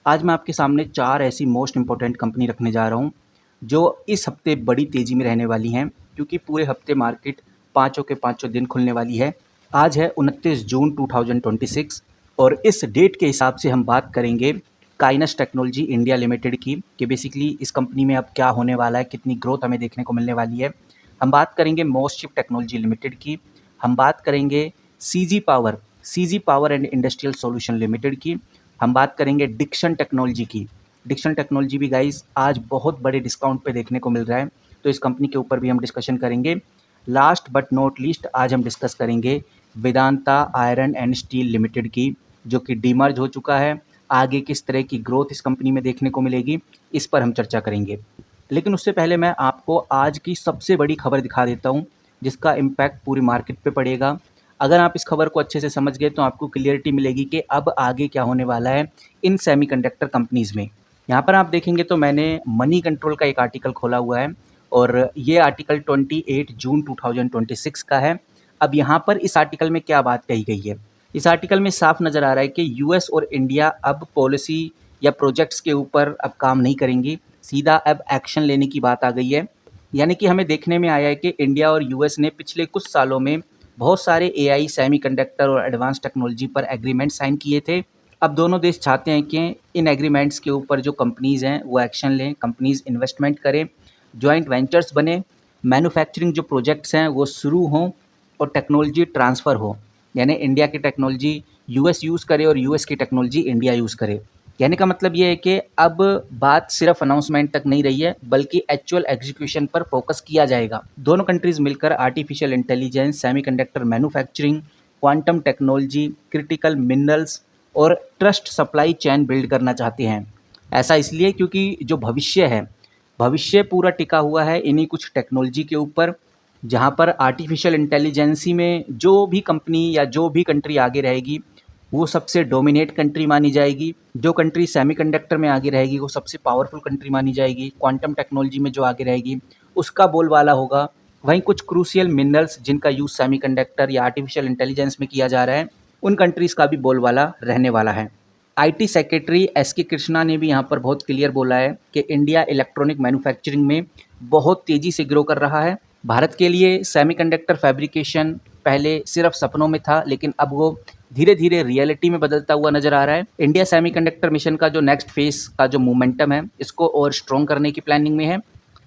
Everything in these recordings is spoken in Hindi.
आज मैं आपके सामने 4 ऐसी मोस्ट इम्पोर्टेंट कंपनी रखने जा रहा हूँ, जो इस हफ्ते बड़ी तेज़ी में रहने वाली हैं, क्योंकि पूरे हफ्ते मार्केट पाँचों के पाँचों दिन खुलने वाली है। आज है 29 जून 2026 और इस डेट के हिसाब से हम बात करेंगे काइनस टेक्नोलॉजी इंडिया लिमिटेड की कि बेसिकली इस कंपनी में अब क्या होने वाला है, कितनी ग्रोथ हमें देखने को मिलने वाली है। हम बात करेंगे मोस्टशिप टेक्नोलॉजी लिमिटेड की, हम बात करेंगे CG power and industrial solution limited की, हम बात करेंगे डिक्शन टेक्नोलॉजी की। डिक्शन टेक्नोलॉजी भी गाइस आज बहुत बड़े डिस्काउंट पे देखने को मिल रहा है, तो इस कंपनी के ऊपर भी हम डिस्कशन करेंगे। लास्ट बट नॉट लीस्ट आज हम डिस्कस करेंगे Vedanta iron and steel limited की, जो कि डीमर्ज हो चुका है। आगे किस तरह की ग्रोथ इस कंपनी में देखने को मिलेगी, इस पर हम चर्चा करेंगे। लेकिन उससे पहले मैं आपको आज की सबसे बड़ी खबर दिखा देता हूँ, जिसका इम्पैक्ट पूरी मार्केट पे पड़ेगा। अगर आप इस खबर को अच्छे से समझ गए तो आपको क्लियरिटी मिलेगी कि अब आगे क्या होने वाला है इन सेमीकंडक्टर कंपनीज़ में। यहाँ पर आप देखेंगे तो मैंने मनी कंट्रोल का एक आर्टिकल खोला हुआ है और ये आर्टिकल 28 जून 2026 का है। अब यहाँ पर इस आर्टिकल में क्या बात कही गई है, इस आर्टिकल में साफ नज़र आ रहा है कि यूएस और इंडिया अब पॉलिसी या प्रोजेक्ट्स के ऊपर अब काम नहीं करेंगी, सीधा अब एक्शन लेने की बात आ गई है। यानी कि हमें देखने में आया है कि इंडिया और यूएस ने पिछले कुछ सालों में बहुत सारे एआई, सेमीकंडक्टर और एडवांस टेक्नोलॉजी पर एग्रीमेंट साइन किए थे। अब दोनों देश चाहते हैं कि इन एग्रीमेंट्स के ऊपर जो कंपनीज़ हैं वो एक्शन लें, कंपनीज़ इन्वेस्टमेंट करें, जॉइंट वेंचर्स बने, मैन्युफैक्चरिंग जो प्रोजेक्ट्स हैं वो शुरू हों और टेक्नोलॉजी ट्रांसफ़र हो। यानी इंडिया की टेक्नोलॉजी यूएस यूज़ करे और यूएस की टेक्नोलॉजी इंडिया यूज़ करे। कहने का मतलब ये है कि अब बात सिर्फ अनाउंसमेंट तक नहीं रही है, बल्कि एक्चुअल एग्जीक्यूशन पर फोकस किया जाएगा। दोनों कंट्रीज़ मिलकर artificial intelligence, semiconductor manufacturing, quantum technology, critical minerals और ट्रस्ट सप्लाई चेन बिल्ड करना चाहते हैं। ऐसा इसलिए क्योंकि जो भविष्य है, भविष्य पूरा टिका हुआ है इन्हीं कुछ टेक्नोलॉजी के ऊपर, जहाँ पर आर्टिफिशियल इंटेलिजेंसी में जो भी कंपनी या जो भी कंट्री आगे रहेगी वो सबसे डोमिनेट कंट्री मानी जाएगी। जो कंट्री सेमीकंडक्टर में आगे रहेगी वो सबसे पावरफुल कंट्री मानी जाएगी। क्वांटम टेक्नोलॉजी में जो आगे रहेगी उसका बोलबाला होगा। वहीं कुछ क्रूशियल मिनरल्स जिनका यूज़ सेमीकंडक्टर या आर्टिफिशियल इंटेलिजेंस में किया जा रहा है, उन कंट्रीज़ का भी बोलबाला रहने वाला है। आईटी सेक्रेटरी एस के कृष्णा ने भी यहाँ पर बहुत क्लियर बोला है कि इंडिया इलेक्ट्रॉनिक मैन्युफैक्चरिंग में बहुत तेज़ी से ग्रो कर रहा है। भारत के लिए सेमीकंडक्टर फैब्रिकेशन पहले सिर्फ सपनों में था, लेकिन अब वो धीरे धीरे रियलिटी में बदलता हुआ नजर आ रहा है। इंडिया सेमीकंडक्टर मिशन का जो नेक्स्ट फेज का जो मोमेंटम है, इसको और स्ट्रॉन्ग करने की प्लानिंग में है।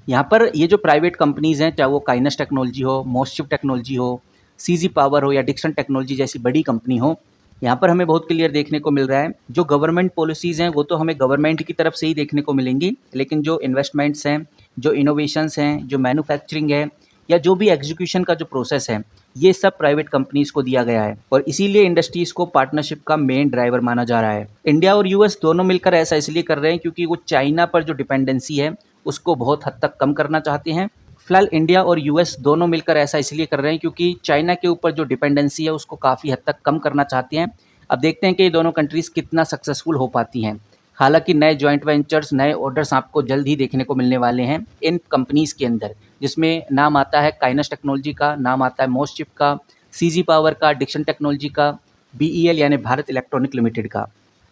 यहाँ पर ये जो प्राइवेट कंपनीज़ हैं, चाहे वो काइनस टेक्नोलॉजी हो, मोस्टशिप टेक्नोलॉजी हो, सीजी पावर हो या डिक्सन टेक्नोलॉजी जैसी बड़ी कंपनी हो, यहाँ पर हमें बहुत क्लियर देखने को मिल रहा है। जो गवर्नमेंट पॉलिसीज़ हैं वो तो हमें गवर्नमेंट की तरफ से ही देखने को मिलेंगी, लेकिन जो इन्वेस्टमेंट्स हैं, जो इनोवेशंस हैं, जो मैन्युफैक्चरिंग है या जो भी एग्जीक्यूशन का जो प्रोसेस है, ये सब प्राइवेट कंपनीज़ को दिया गया है और इसीलिए इंडस्ट्रीज़ को पार्टनरशिप का मेन ड्राइवर माना जा रहा है। इंडिया और यूएस दोनों मिलकर ऐसा इसलिए कर रहे हैं क्योंकि वो चाइना पर जो डिपेंडेंसी है उसको बहुत हद तक कम करना चाहते हैं। फिलहाल इंडिया और यूएस दोनों मिलकर ऐसा इसलिए कर रहे हैं क्योंकि चाइना के ऊपर जो डिपेंडेंसी है उसको काफ़ी हद तक कम करना चाहते हैं। अब देखते हैं कि ये दोनों कंट्रीज़ कितना सक्सेसफुल हो पाती हैं। हालांकि नए जॉइंट वेंचर्स, नए ऑर्डर्स आपको जल्द ही देखने को मिलने वाले हैं इन कंपनीज़ के अंदर, जिसमें नाम आता है काइनस टेक्नोलॉजी का, नाम आता है मोस्टशिप का, सीजी पावर का, डिक्सन टेक्नोलॉजी का, बीईएल यानी भारत इलेक्ट्रॉनिक लिमिटेड का।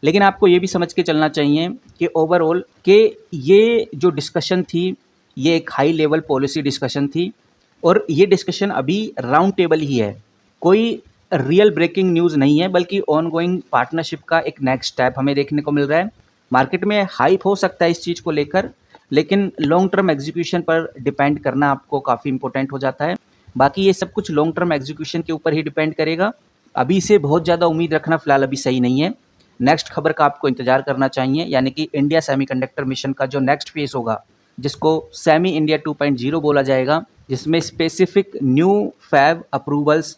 लेकिन आपको ये भी समझ के चलना चाहिए कि ओवरऑल कि ये जो डिस्कशन थी, ये एक हाई लेवल पॉलिसी डिस्कशन थी और ये डिस्कशन अभी राउंड टेबल ही है, कोई रियल ब्रेकिंग न्यूज़ नहीं है, बल्कि ऑनगोइंग पार्टनरशिप का एक नेक्स्ट स्टेप हमें देखने को मिल रहा है। मार्केट में हाइप हो सकता है इस चीज़ को लेकर, लेकिन लॉन्ग टर्म एग्जीक्यूशन पर डिपेंड करना आपको काफ़ी इंपॉर्टेंट हो जाता है। बाकी ये सब कुछ लॉन्ग टर्म एग्जीक्यूशन के ऊपर ही डिपेंड करेगा। अभी से बहुत ज़्यादा उम्मीद रखना फ़िलहाल अभी सही नहीं है। नेक्स्ट खबर का आपको इंतज़ार करना चाहिए, यानी कि इंडिया सेमीकंडक्टर मिशन का जो नेक्स्ट फेज़ होगा, जिसको सेमी इंडिया 2.0 बोला जाएगा, जिसमें specific new fab approvals,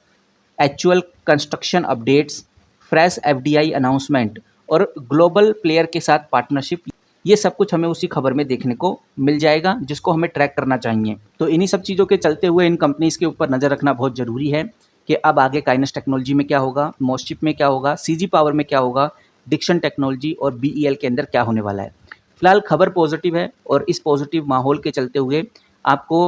actual construction updates, fresh FDI announcement और ग्लोबल प्लेयर के साथ पार्टनरशिप, ये सब कुछ हमें उसी खबर में देखने को मिल जाएगा, जिसको हमें ट्रैक करना चाहिए। तो इन्हीं सब चीज़ों के चलते हुए इन कंपनीज़ के ऊपर नज़र रखना बहुत ज़रूरी है कि अब आगे काइनस टेक्नोलॉजी में क्या होगा, मोस्टशिप में क्या होगा, सीजी पावर में क्या होगा, डिक्शन टेक्नोलॉजी और बीईएल के अंदर क्या होने वाला है। फिलहाल खबर पॉजिटिव है और इस पॉजिटिव माहौल के चलते हुए आपको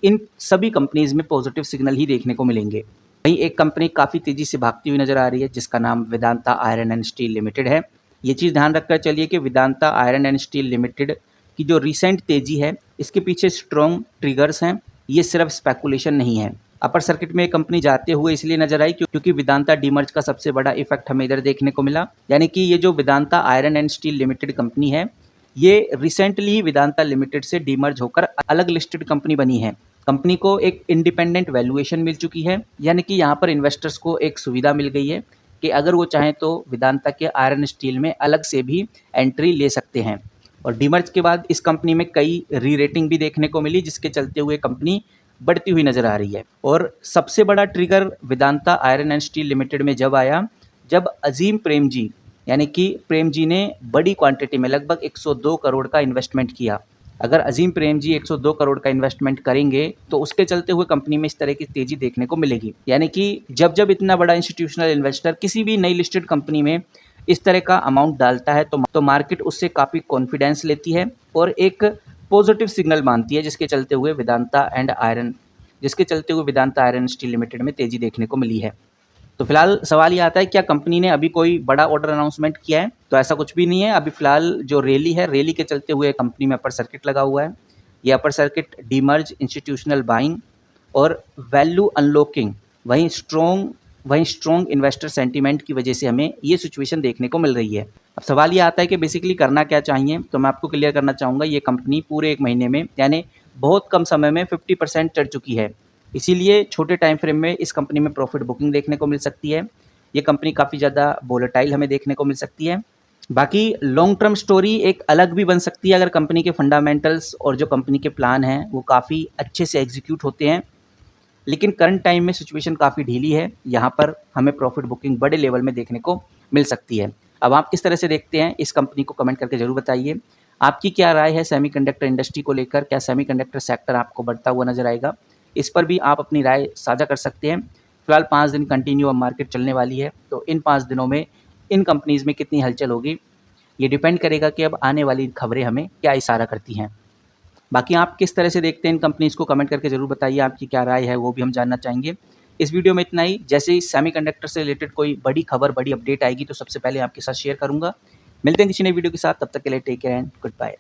इन सभी कंपनीज़ में पॉजिटिव सिग्नल ही देखने को मिलेंगे। वहीं एक कंपनी काफ़ी तेज़ी से भागती हुई नज़र आ रही है, जिसका नाम Vedanta iron and steel limited है। ये चीज़ ध्यान रखकर चलिए कि Vedanta iron and steel limited की जो रिसेंट तेज़ी है, इसके पीछे स्ट्रॉन्ग ट्रिगर्स हैं, ये सिर्फ स्पेकुलेशन नहीं है। अपर सर्किट में कंपनी जाते हुए इसलिए नजर आई क्योंकि वेदांता डीमर्ज का सबसे बड़ा इफेक्ट हमें इधर देखने को मिला, यानी कि ये जो Vedanta iron and steel limited company है, ये रिसेंटली ही वेदांता लिमिटेड से डीमर्ज होकर अलग लिस्टेड कंपनी बनी है। कंपनी को एक इंडिपेंडेंट वैल्यूएशन मिल चुकी है, यानी कि यहाँ पर इन्वेस्टर्स को एक सुविधा मिल गई है कि अगर वो चाहें तो वेदांता के आयरन स्टील में अलग से भी एंट्री ले सकते हैं। और डीमर्ज के बाद इस कंपनी में कई री रेटिंग भी देखने को मिली, जिसके चलते हुए कंपनी बढ़ती हुई नजर आ रही है। और सबसे बड़ा trigger Vedanta iron and steel limited में जब आया, जब अजीम प्रेमजी यानी कि प्रेम जी ने बड़ी क्वांटिटी में लगभग 102 करोड़ का इन्वेस्टमेंट किया। अगर अजीम प्रेम जी 102 करोड़ का इन्वेस्टमेंट करेंगे तो उसके चलते हुए कंपनी में इस तरह की तेजी देखने को मिलेगी। यानी कि जब जब इतना बड़ा इंस्टीट्यूशनल इन्वेस्टर किसी भी नई लिस्टेड कंपनी में इस तरह का अमाउंट डालता है तो मार्केट उससे काफ़ी कॉन्फिडेंस लेती है और एक पॉजिटिव सिग्नल मानती है, जिसके चलते हुए वेदांता आयरन स्टील लिमिटेड में तेजी देखने को मिली है। तो फिलहाल सवाल ये आता है, क्या कंपनी ने अभी कोई बड़ा ऑर्डर अनाउंसमेंट किया है? तो ऐसा कुछ भी नहीं है। अभी फिलहाल जो रैली है, रैली के चलते हुए कंपनी में अपर सर्किट लगा हुआ है। ये upper circuit demerge, institutional buying और वैल्यू अनलॉकिंग, वहीं स्ट्रॉन्ग इन्वेस्टर सेंटीमेंट की वजह से हमें ये सिचुएशन देखने को मिल रही है। अब सवाल ये आता है कि बेसिकली करना क्या चाहिए, तो मैं आपको क्लियर करना चाहूँगा, ये कंपनी पूरे 1 महीने में यानी बहुत कम समय में 50% चढ़ चुकी है। इसीलिए छोटे टाइम फ्रेम में इस कंपनी में प्रॉफिट बुकिंग देखने को मिल सकती है। ये कंपनी काफ़ी ज़्यादा वोलेटाइल हमें देखने को मिल सकती है। बाकी लॉन्ग टर्म स्टोरी एक अलग भी बन सकती है अगर कंपनी के फंडामेंटल्स और जो कंपनी के प्लान हैं वो काफ़ी अच्छे से एग्जीक्यूट होते हैं। लेकिन करंट टाइम में सिचुएशन काफ़ी ढीली है, यहाँ पर हमें प्रॉफिट बुकिंग बड़े लेवल में देखने को मिल सकती है। अब आप किस तरह से देखते हैं इस कंपनी को, कमेंट करके ज़रूर बताइए। आपकी क्या राय है सेमीकंडक्टर इंडस्ट्री को लेकर? क्या सेमीकंडक्टर सेक्टर आपको बढ़ता हुआ नजर आएगा? इस पर भी आप अपनी राय साझा कर सकते हैं। फिलहाल 5 दिन कंटिन्यू अब मार्केट चलने वाली है, तो इन 5 दिनों में इन कंपनीज़ में कितनी हलचल होगी, ये डिपेंड करेगा कि अब आने वाली खबरें हमें क्या इशारा करती हैं। बाकी आप किस तरह से देखते हैं इन कंपनीज़ को, कमेंट करके ज़रूर बताइए। आपकी क्या राय है वो भी हम जानना चाहेंगे। इस वीडियो में इतना ही। जैसे ही सेमीकंडक्टर से रिलेटेड कोई बड़ी खबर, बड़ी अपडेट आएगी तो सबसे पहले आपके साथ शेयर करूँगा। मिलते हैं किसी नई वीडियो के साथ, तब तक के लिए take care and good bye.